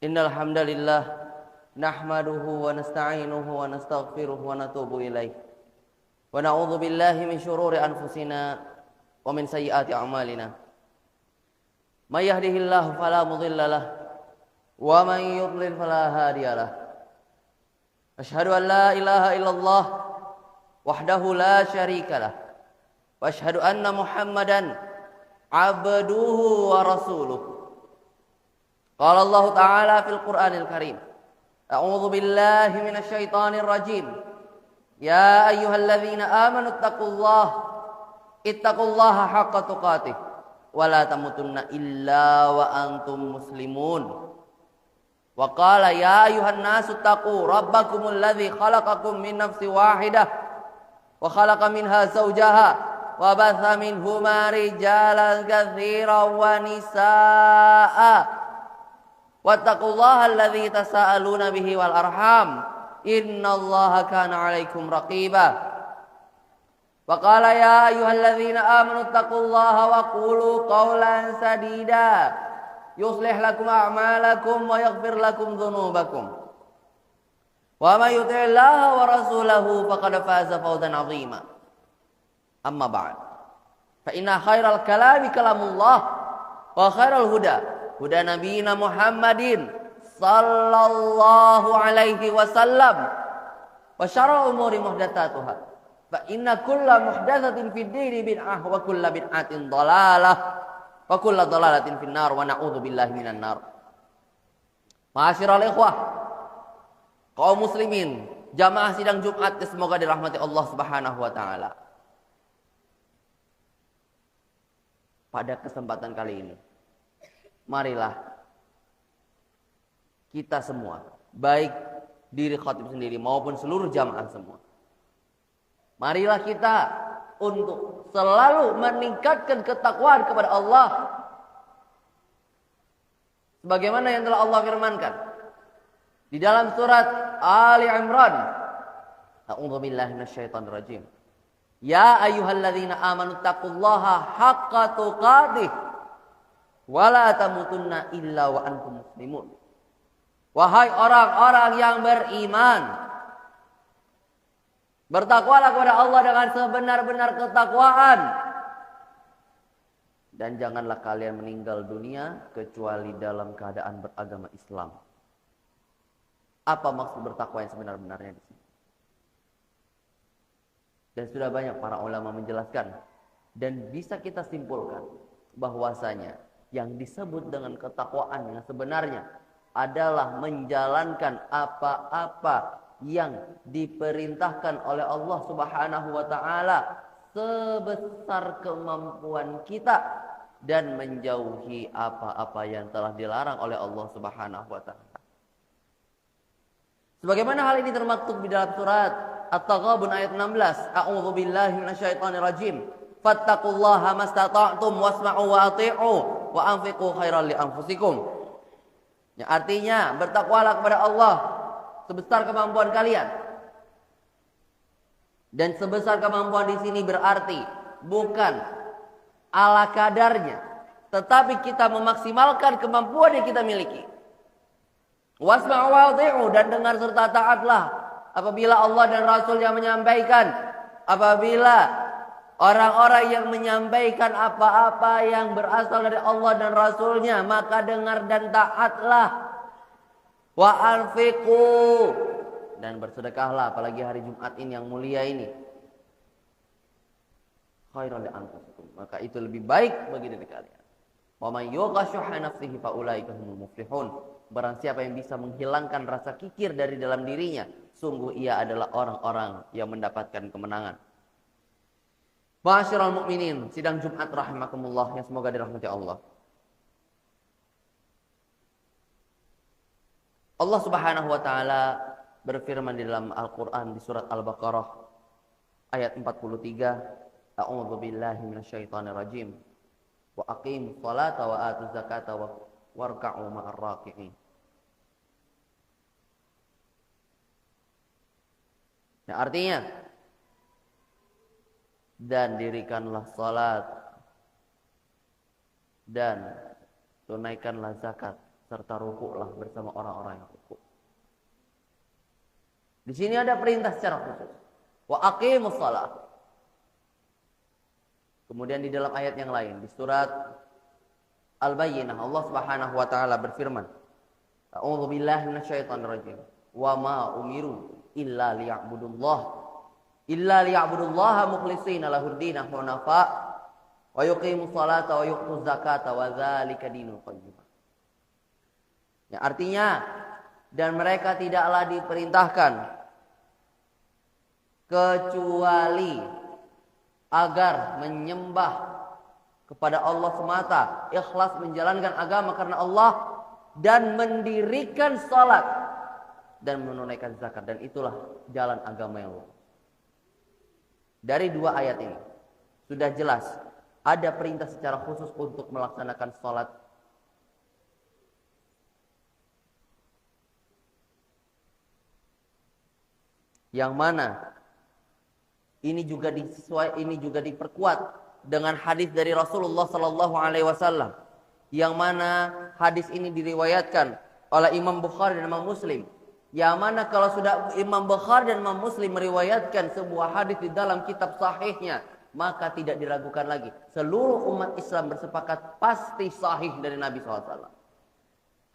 Innal hamdalillah nahmaduhu wa nasta'inuhu wa nastaghfiruh wa natubu ilaih. Wa na'udzu billahi min syururi anfusina wa min sayyiati a'malina. May yahdihillahu fala mudilla lahu wa man yudlil fala hadiya lahu. Asyhadu an la ilaha illallah wahdahu la syarika lah. Wa asyhadu anna Muhammadan abduhu wa rasuluh. Qala Allah Ta'ala fil Qur'anil Karim. A'udzu billahi minasy syaithanir rajim. Ya ayyuhalladzina amanu ittaqullaha haqqa tuqatih wa la tamutunna illa wa antum muslimun. Wa qala ya ayyuhan nasu taqu rabbakumul ladzi khalaqakum min nafsin wahidah wa khalaqa minha zawjaha wa batha minhuma rijalan katsiran wa nisaa'a. Wattaqullaha alladzi tasaaluna bihi wal arham innallaha kana 'alaikum raqiba. Wa qala ya ayyuhalladzina amanu taqullaha wa qulu qawlan sadida yuslih lakum a'malakum wa yaghfir lakum dhunubakum. Wa may yuti'illaha wa rasulahu faqad faza fawzan 'azima. Amma ba'd. Fa inna khairal kalami kalamullah wa khairal huda huda nabiyina Muhammadin sallallahu alaihi wasallam wa syarrul umuri muhdatsatuha fa inna kulla muhdatsatin fid dini bid'ah wa kullu bid'atin dhalalah wa kullu dhalalatin finnar wa na'udzu billahi minan nar. Ma'asyiral ikhwah, kaum muslimin, jamaah sidang Jumat, semoga dirahmati Allah Subhanahu wa taala. Pada kesempatan kali ini, marilah kita semua, baik diri khatib sendiri maupun seluruh jamaah semua, marilah kita untuk selalu meningkatkan ketakwaan kepada Allah sebagaimana yang telah Allah firmankan di dalam surat Ali Imran. A'udzu billahi minasyaitonir rajim. Ya ayyuhalladzina amanu taqullaha haqqa tuqatih wala tamutunna illa wa antum muslimun. Wahai orang-orang yang beriman, bertakwalah kepada Allah dengan sebenar-benar ketakwaan, dan janganlah kalian meninggal dunia kecuali dalam keadaan beragama Islam. Apa maksud bertakwa yang sebenar-benarnya di sini? Dan sudah banyak para ulama menjelaskan, dan bisa kita simpulkan bahwasanya yang disebut dengan ketakwaan yang sebenarnya adalah menjalankan apa-apa yang diperintahkan oleh Allah Subhanahu wa taala sebesar kemampuan kita dan menjauhi apa-apa yang telah dilarang oleh Allah Subhanahu wa taala. Sebagaimana hal ini termaktub di dalam surat At-Taghabun ayat 16. A'udzu billahi minasyaitonir rajim. Fattaqullaha mastata'tum wasma'u wa ati'u wa anfiqu khairan li anfusikum. Yang artinya bertakwalah kepada Allah sebesar kemampuan kalian. Dan sebesar kemampuan di sini berarti bukan ala kadarnya, tetapi kita memaksimalkan kemampuan yang kita miliki. Wasma'u wa ati'u, dan dengar serta taatlah apabila Allah dan Rasulnya menyampaikan. Apabila orang-orang yang menyampaikan apa-apa yang berasal dari Allah dan Rasulnya, maka dengar dan taatlah. Wa anfiqu, dan bersedekahlah, apalagi hari Jumat ini yang mulia ini. Khairan li anfusikum, maka itu lebih baik bagi diri kalian. Wa may yuqa syuhha nafsihi fa ulaika humul muflihun. Barang siapa yang bisa menghilangkan rasa kikir dari dalam dirinya, sungguh ia adalah orang-orang yang mendapatkan kemenangan. Ma'asyiral mukminin, sidang Jumat rahimakumullah yang semoga dirahmati Allah. Allah Subhanahu wa taala berfirman di dalam Al-Qur'an di surat Al-Baqarah ayat 43, A'udzu billahi minasyaitonir rajim. Wa aqimus sholata wa atuz zakata warka'u ma'ar raki'in. Nah, artinya, dan dirikanlah salat dan tunaikanlah zakat serta rukuklah bersama orang-orang yang rukuk. Di sini ada perintah secara khusus. Wa aqimus shalah. Kemudian di dalam ayat yang lain di surat Al-Bayyinah Allah Subhanahu wa taala berfirman, A'udzu billahi minasyaitonir rajim. Wa ma umiru illa liya'budullaha mukhlishina lahud-din hunafa wa yuqimus salata wa yu'tuz zakata wa dzalika dinul qayyim. Ya, artinya, dan mereka tidaklah diperintahkan kecuali agar menyembah kepada Allah semata, ikhlas menjalankan agama karena Allah, dan mendirikan salat dan menunaikan zakat, dan itulah jalan agama yang lurus. Dari dua ayat ini sudah jelas ada perintah secara khusus untuk melaksanakan salat. Yang mana ini juga diperkuat dengan hadis dari Rasulullah sallallahu alaihi wasallam, yang mana hadis ini diriwayatkan oleh Imam Bukhari dan Imam Muslim. Yang mana kalau sudah Imam Bukhari dan Imam Muslim meriwayatkan sebuah hadis di dalam kitab sahihnya, maka tidak diragukan lagi. Seluruh umat Islam bersepakat pasti sahih dari Nabi SAW.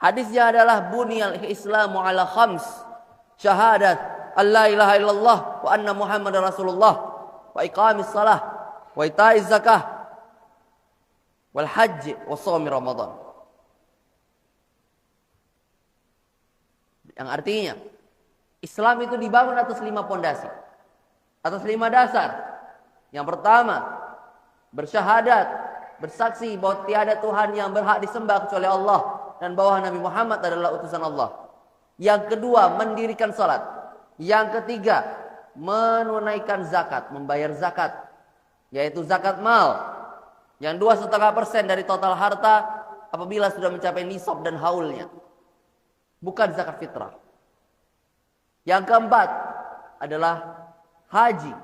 Hadisnya adalah buniyal islamu ala khams, syahadat Allah ilaha illallah wa anna Muhammadar Rasulullah wa iqamis salah wa itaiz zakah wal hajj wa shaumi Ramadan. Yang artinya Islam itu dibangun atas 5 pondasi, atas 5 dasar. Yang pertama, bersyahadat, bersaksi bahwa tiada Tuhan yang berhak disembah kecuali Allah dan bahwa Nabi Muhammad adalah utusan Allah. Yang kedua, mendirikan salat. Yang ketiga, menunaikan zakat, membayar zakat, yaitu zakat mal, yang 2,5% dari total harta apabila sudah mencapai nisab dan haulnya, bukan zakat fitrah. Yang keempat adalah haji.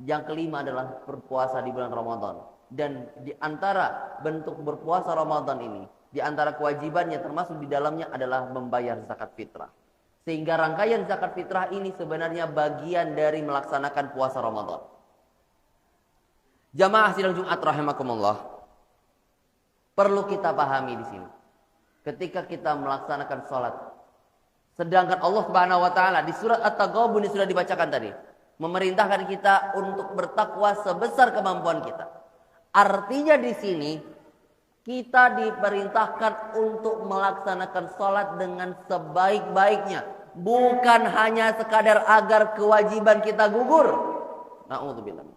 Yang kelima adalah berpuasa di bulan Ramadan. Dan di antara bentuk berpuasa Ramadan ini, di antara kewajibannya termasuk di dalamnya adalah membayar zakat fitrah. Sehingga rangkaian zakat fitrah ini sebenarnya bagian dari melaksanakan puasa Ramadan. Jamaah sidang Jumat rahimakumullah, perlu kita pahami di sini. Ketika kita melaksanakan sholat, sedangkan Allah Subhanahu wa taala di surat At-Taghabun sudah dibacakan tadi, memerintahkan kita untuk bertakwa sebesar kemampuan kita. Artinya di sini kita diperintahkan untuk melaksanakan sholat dengan sebaik-baiknya, bukan hanya sekadar agar kewajiban kita gugur. Na'udzubillah.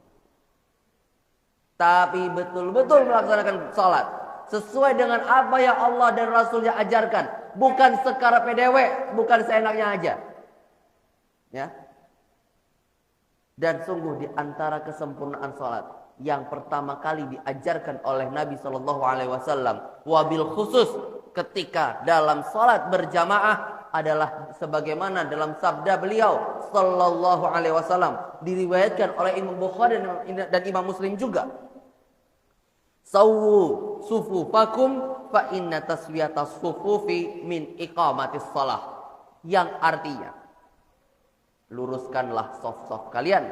Tapi betul-betul melaksanakan sholat sesuai dengan apa yang Allah dan Rasulnya ajarkan, bukan sekara PDW, bukan seenaknya aja. Ya. Dan sungguh di antara kesempurnaan sholat yang pertama kali diajarkan oleh Nabi Shallallahu Alaihi Wasallam, wabil khusus ketika dalam salat berjamaah adalah sebagaimana dalam sabda beliau Shallallahu Alaihi Wasallam, diriwayatkan oleh Imam Bukhari dan Imam Muslim juga. Sawu sufufakum fa inna taswiyatas sufufi min iqamatis shalah, yang artinya luruskanlah saf-saf kalian,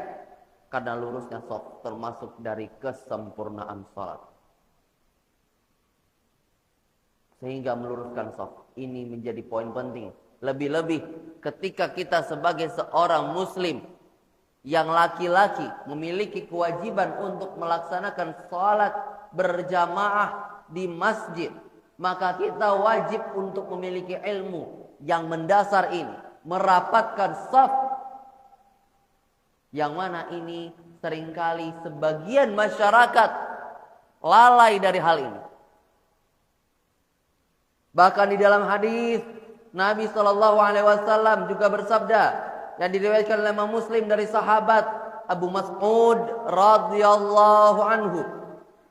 karena lurusnya shaf termasuk dari kesempurnaan salat. Sehingga meluruskan shaf ini menjadi poin penting. Lebih-lebih ketika kita sebagai seorang muslim yang laki-laki memiliki kewajiban untuk melaksanakan salat berjamaah di masjid, maka kita wajib untuk memiliki ilmu yang mendasar ini, merapatkan shaf. Yang mana ini seringkali sebagian masyarakat lalai dari hal ini. Bahkan di dalam hadis Nabi SAW juga bersabda, yang diriwayatkan oleh Imam Muslim dari sahabat Abu Mas'ud radhiyallahu anhu,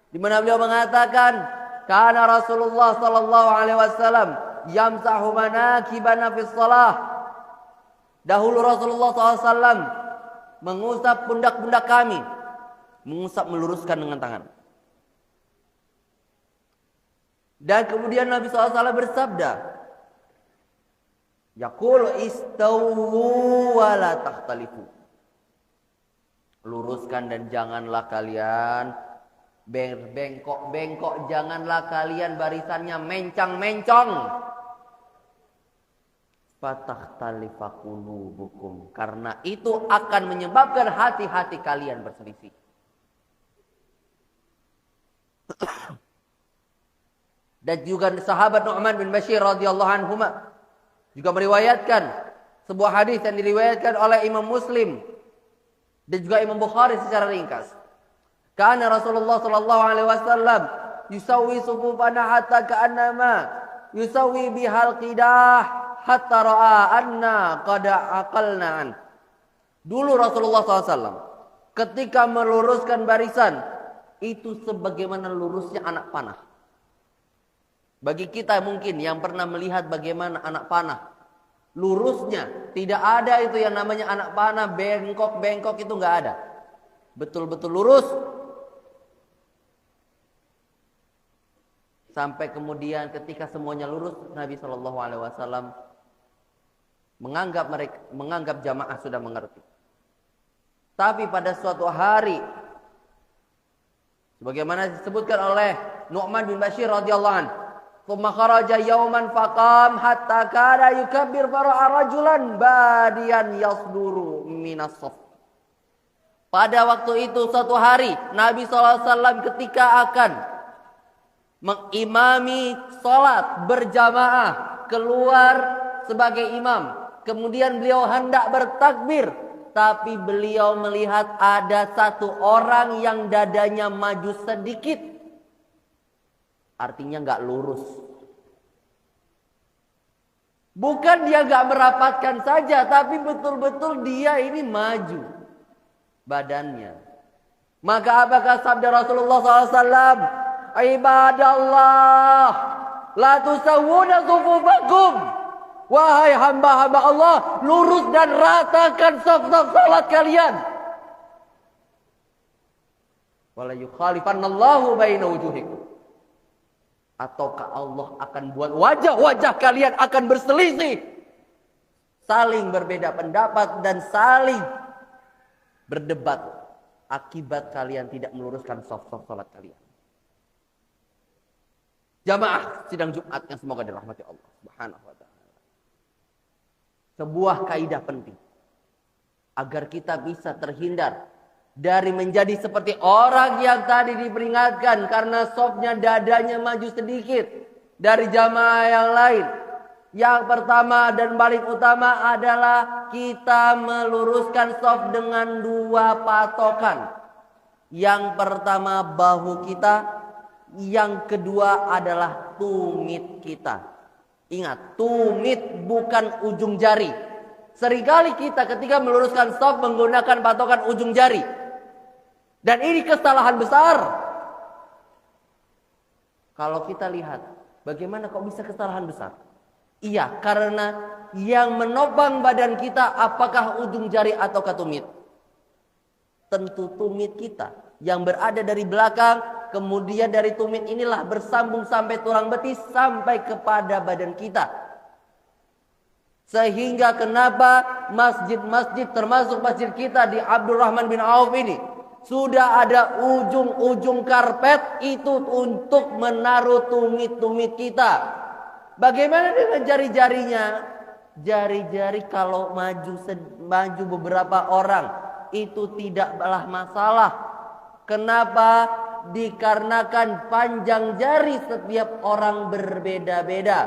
di mana beliau mengatakan, kana Rasulullah SAW yamsahu manakibana fi shalah. Dahulu Rasulullah SAW mengusap pundak-pundak kami, mengusap meluruskan dengan tangan. Dan kemudian Nabi SAW bersabda, Yaqulu istawu wa la takhtalifu. Luruskan dan janganlah kalian bengkok-bengkok, janganlah kalian barisannya mencang-mencong. Fatakhtalifa qulubukum, karena itu akan menyebabkan hati-hati kalian berselisih. Dan juga sahabat Nu'man bin Bashir radhiyallahu anhu juga meriwayatkan sebuah hadis yang diriwayatkan oleh Imam Muslim dan juga Imam Bukhari secara ringkas. Kana Rasulullah sallallahu alaihi wasallam yusawwi sufufana hatta ka'annama yusawwi bihal qidah hatta ra'a anna qad aqalna an. Dulu Rasulullah SAW ketika meluruskan barisan itu sebagaimana lurusnya anak panah. Bagi kita mungkin yang pernah melihat bagaimana anak panah lurusnya, tidak ada itu yang namanya anak panah bengkok-bengkok, itu nggak ada. Betul-betul lurus. Sampai kemudian ketika semuanya lurus, Nabi SAW menganggap jamaah sudah mengerti. Tapi pada suatu hari, sebagaimana disebutkan oleh Nu'man bin Bashir radhiyallahu anhu, "Tsumma kharaja yawman faqam hatta kana yukabbir fara'a rajulan badiyan yasduru minas shaf." Pada waktu itu suatu hari Nabi SAW ketika akan mengimami salat berjamaah keluar sebagai imam. Kemudian beliau hendak bertakbir, tapi beliau melihat ada satu orang yang dadanya maju sedikit. Artinya nggak lurus. Bukan dia nggak merapatkan saja, tapi betul-betul dia ini maju badannya. Maka apakah sabda Rasulullah SAW? Ibadallah, la tusawwuna sufufakum. Wahai hamba-hamba Allah, lurus dan ratakan saf-saf salat kalian. Wala yukhalifannallahu baina wujuhikum. Ataukah Allah akan buat wajah-wajah kalian akan berselisih, saling berbeda pendapat dan saling berdebat akibat kalian tidak meluruskan saf-saf salat kalian. Jamaah sidang Jumat yang semoga dirahmati Allah Subhanahu wa taala. Sebuah kaidah penting agar kita bisa terhindar dari menjadi seperti orang yang tadi diperingatkan karena safnya dadanya maju sedikit dari jamaah yang lain. Yang pertama dan paling utama adalah kita meluruskan saf dengan dua patokan. Yang pertama bahu kita, yang kedua adalah tumit kita. Ingat, tumit bukan ujung jari. Seringkali kita ketika meluruskan saf menggunakan patokan ujung jari. Dan ini kesalahan besar. Kalau kita lihat, bagaimana kok bisa kesalahan besar? Iya, karena yang menopang badan kita apakah ujung jari atau tumit? Tentu tumit kita. Yang berada dari belakang, kemudian dari tumit inilah bersambung sampai tulang betis sampai kepada badan kita. Sehingga kenapa masjid-masjid termasuk masjid kita di Abdurrahman bin Auf ini sudah ada ujung-ujung karpet itu untuk menaruh tumit-tumit kita. Bagaimana dengan jari-jarinya? Jari-jari kalau maju beberapa orang itu tidaklah masalah. Kenapa? Dikarenakan panjang jari setiap orang berbeda-beda,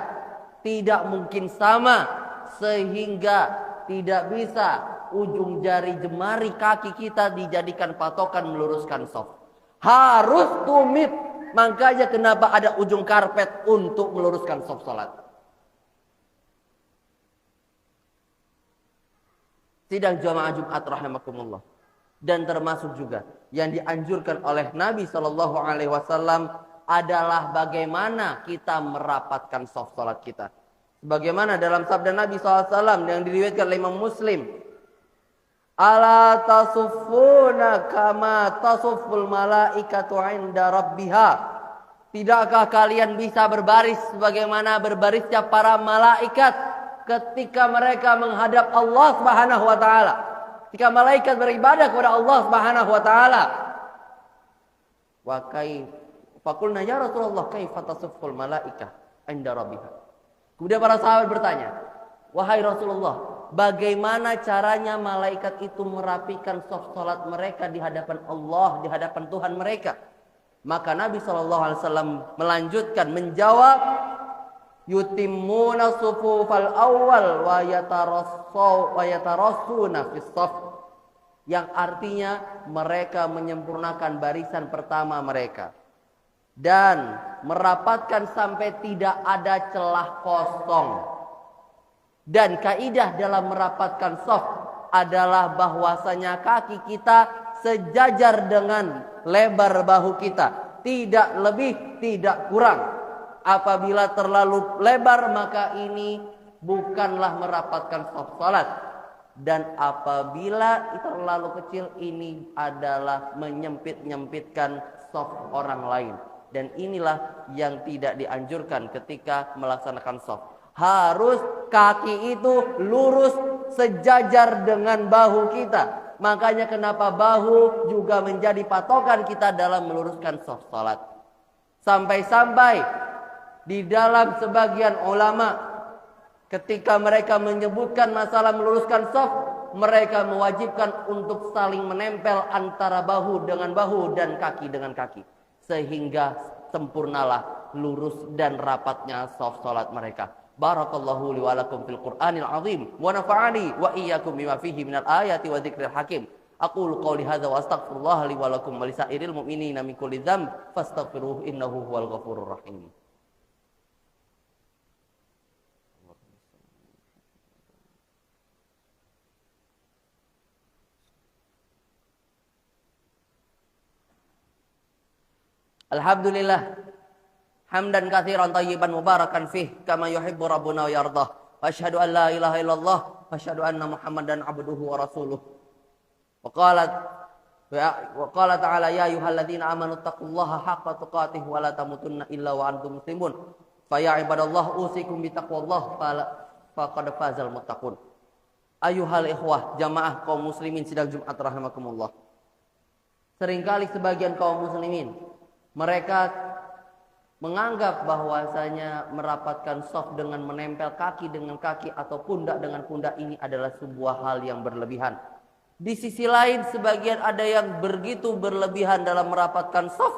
tidak mungkin sama, sehingga tidak bisa ujung jari jemari kaki kita dijadikan patokan meluruskan saf. Harus tumit. Makanya kenapa ada ujung karpet untuk meluruskan saf salat. Sidang jamaah Jumat rahimakumullah. Dan termasuk juga yang dianjurkan oleh Nabi SAW adalah bagaimana kita merapatkan saf salat kita. Sebagaimana dalam sabda Nabi SAW yang diriwayatkan oleh Imam Muslim. Ala tasuffuna kama tasufful malaikatu inda rabbiha. Tidakkah kalian bisa berbaris sebagaimana berbarisnya para malaikat ketika mereka menghadap Allah Subhanahu wa taala. Ketika malaikat beribadah kepada Allah Subhanahu wa taala. Wa faqulna ya Rasulullah kaifa tasufful malaikah 'inda rabbiha. Kemudian para sahabat bertanya, "Wahai Rasulullah, bagaimana caranya malaikat itu merapikan saf salat mereka di hadapan Allah, di hadapan Tuhan mereka?" Maka Nabi SAW melanjutkan menjawab, "Yutimmuna sufufal awal wa yatarassuna fis saf." Yang artinya mereka menyempurnakan barisan pertama mereka dan merapatkan sampai tidak ada celah kosong. Dan kaidah dalam merapatkan shaf adalah bahwasanya kaki kita sejajar dengan lebar bahu kita, tidak lebih, tidak kurang. Apabila terlalu lebar maka ini bukanlah merapatkan shaf salat, dan apabila terlalu kecil ini adalah menyempit-nyempitkan shaf orang lain. Dan inilah yang tidak dianjurkan ketika melaksanakan shaf. Harus kaki itu lurus sejajar dengan bahu kita. Makanya kenapa bahu juga menjadi patokan kita dalam meluruskan shaf salat. Sampai-sampai di dalam sebagian ulama ketika mereka menyebutkan masalah meluruskan shaf, mereka mewajibkan untuk saling menempel antara bahu dengan bahu dan kaki dengan kaki. Sehingga sempurnalah lurus dan rapatnya shaf salat mereka. Barakallahu li wa lakum fil Qur'anil azim wa nafa'ani wa iyyakum bima fihi minal ayati wa dzikril hakim. Aqulu qawli hadza wa astaghfirullah li wa lakum wa lisairil mu'minina min kulli dzamb fastaghfiruhu innahu huwal ghafurur rahim. Alhamdulillah hamdan katsiran thayyiban mubarakan fih kama yuhibbu rabbuna wa yardah. Wa asyhadu an la ilaha illallah wa asyhadu anna Muhammadan abduhu wa rasuluh. Wa qala ta'ala ya ayyuhalladzina amanu taqullaha haqqa tuqatih wa la tamutunna illa wa antum muslimun. Fa ya ibadallah usikum bi taqwallah faqad fazal muttaqun. Ayyuhal ikhwah jamaah kaum muslimin sidang Jumat rahimakumullah. Seringkali sebagian kaum muslimin mereka menganggap bahwasanya merapatkan shaf dengan menempel kaki dengan kaki atau pundak dengan pundak ini adalah sebuah hal yang berlebihan. Di sisi lain sebagian ada yang begitu berlebihan dalam merapatkan shaf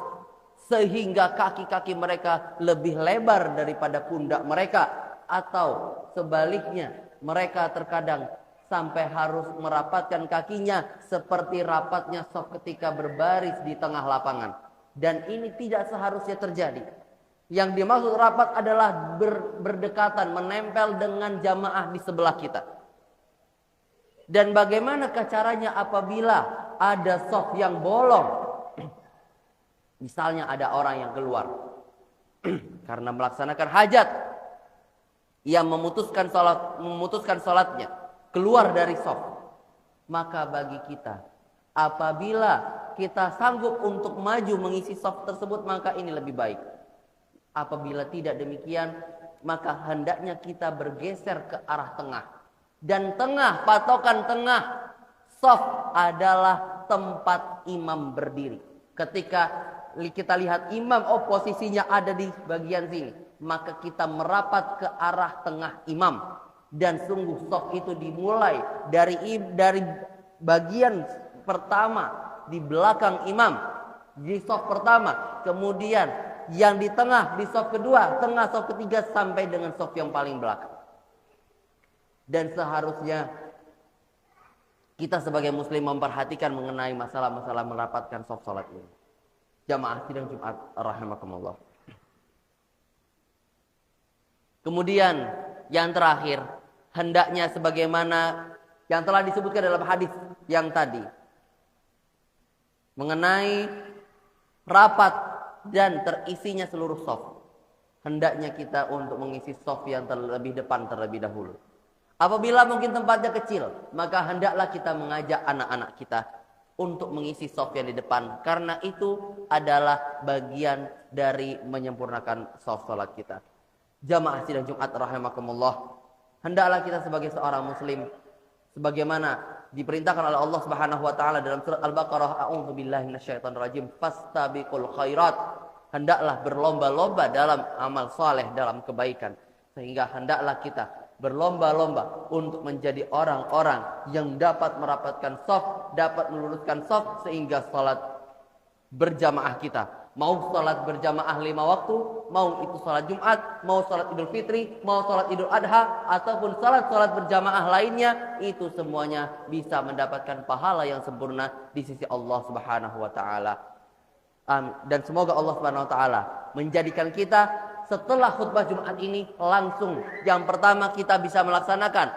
sehingga kaki-kaki mereka lebih lebar daripada pundak mereka, atau sebaliknya mereka terkadang sampai harus merapatkan kakinya seperti rapatnya shaf ketika berbaris di tengah lapangan. Dan ini tidak seharusnya terjadi. Yang dimaksud rapat adalah berdekatan, menempel dengan jamaah di sebelah kita. Dan bagaimanakah caranya apabila ada shaf yang bolong? Misalnya ada orang yang keluar karena melaksanakan hajat, ia memutuskan salatnya keluar dari shaf. Maka bagi kita, apabila kita sanggup untuk maju mengisi shaf tersebut, maka ini lebih baik. Apabila tidak demikian, maka hendaknya kita bergeser ke arah tengah. Dan tengah, patokan tengah shaf adalah tempat imam berdiri. Ketika kita lihat imam, posisinya ada di bagian sini, maka kita merapat ke arah tengah imam. Dan sungguh shaf itu dimulai dari bagian pertama di belakang imam di shaf pertama, kemudian yang di tengah di shaf kedua, tengah shaf ketiga sampai dengan shaf yang paling belakang. Dan seharusnya kita sebagai muslim memperhatikan mengenai masalah-masalah merapatkan shaf salat ini. Jamaah sidang Jumat rahimakumullah. Kemudian yang terakhir, hendaknya sebagaimana yang telah disebutkan dalam hadis yang tadi mengenai rapat dan terisinya seluruh shaf, hendaknya kita untuk mengisi shaf yang terlebih depan terlebih dahulu. Apabila mungkin tempatnya kecil, maka hendaklah kita mengajak anak-anak kita untuk mengisi shaf yang di depan, karena itu adalah bagian dari menyempurnakan shaf salat kita. Jamaah sidang Jumat rahimakumullah, Hendaklah kita sebagai seorang muslim sebagaimana diperintahkan oleh Allah Subhanahu wa taala dalam surat Al-Baqarah, a'udzubillahi minasyaitonirrajim, fastabiqul khairat. Hendaklah berlomba-lomba dalam amal saleh, dalam kebaikan. Sehingga hendaklah kita berlomba-lomba untuk menjadi orang-orang yang dapat merapatkan shaf, dapat meluruskan shaf sehingga salat berjamaah kita. Mau salat berjamaah 5 waktu, mau itu salat Jumat, mau salat Idul Fitri, mau salat Idul Adha, ataupun salat-salat berjamaah lainnya, itu semuanya bisa mendapatkan pahala yang sempurna di sisi Allah Subhanahu wa taala. Dan semoga Allah Subhanahu wa taala menjadikan kita setelah khutbah Jumat ini langsung yang pertama kita bisa melaksanakan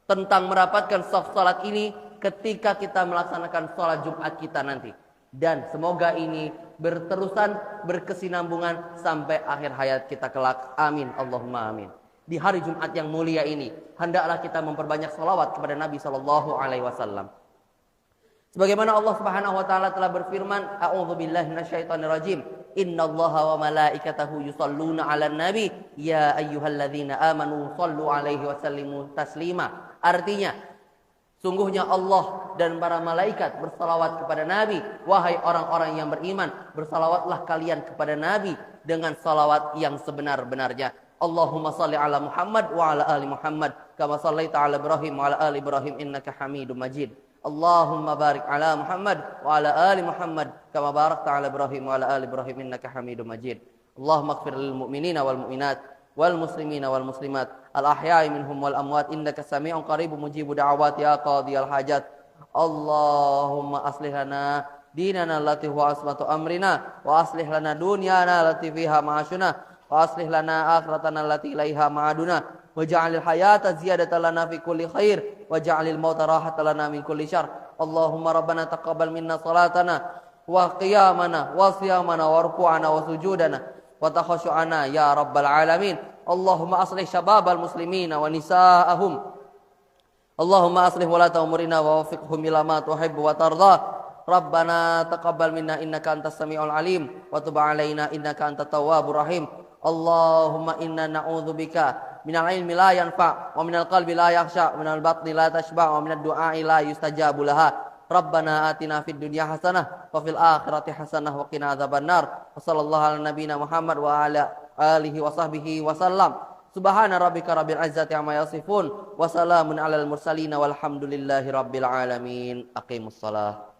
tentang merapatkan shaf salat ini ketika kita melaksanakan salat Jumat kita nanti. Dan semoga ini berterusan, berkesinambungan sampai akhir hayat kita kelak. Amin, Allahumma amin. Di hari Jumat yang mulia ini, hendaklah kita memperbanyak salawat kepada Nabi SAW. Sebagaimana Allah Subhanahu wa taala telah berfirman, a'udzubillahi minasyaitonirrajim, innallaha wa malaikatahu yusholluna 'alan nabi, ya ayyuhalladzina amanu shallu 'alaihi wa sallimu taslima. Artinya, sungguhnya Allah dan para malaikat bersalawat kepada Nabi. Wahai orang-orang yang beriman, bersalawatlah kalian kepada Nabi dengan salawat yang sebenar-benarnya. Allahumma salli ala Muhammad wa ala ali Muhammad kama sallaita ala Ibrahim wa ala ali Ibrahim innaka Hamidum Majid. Allahumma barik ala Muhammad wa ala ali Muhammad kama barakta ala Ibrahim wa ala ali Ibrahim innaka Hamidum Majid. Allahumma ighfir lil mu'minina wal mu'minat wal muslimina wal muslimat al ahya'i minhum wal amwat innaka sami'un qaribun mujibu da'awat ya qadiyal hajat. Allahumma aslih lana dinana allati huwa asmatu amrina wa aslih lana dunyana allati fiha ma'ashuna wa aslih lana akhiratana allati ilaiha ma'aduna waj'alil hayata ziyadatan lana fi kulli khair waj'alil mauta rahatan lana min kulli syarr. Allahumma rabbana taqabbal minna salatana wa qiyamana wa siyamana wa ruku'ana wa sujudana wa takhashu'ana ya rabbal alamin. Allahumma aslih syababal muslimina wa nisa'ahum. Allahumma aslih walata umurina wa wafiqhum ila ma tuhibbu wa tarda. Rabbana taqabbal minna innaka antas samiul alim wa tub alaina innaka antat tawwabur rahim. Allahumma inna na'udzubika minal ilmi la yanfa' wa minal qalbi la yakhsha' wa minal batni la tashba' wa minad du'a'i la yustajabu laha. Rabbana atina fid dunya hasanah wa fil akhirati hasanah wa qina adzabannar. Wa sallallahu ala nabiyyina Muhammad wa ala alihi wa sahbihi wa sallam. Subhana rabbika rabbil izzati amma yasifun wa salamun alal mursalin walhamdulillahi rabbil alamin. Aqimussalah.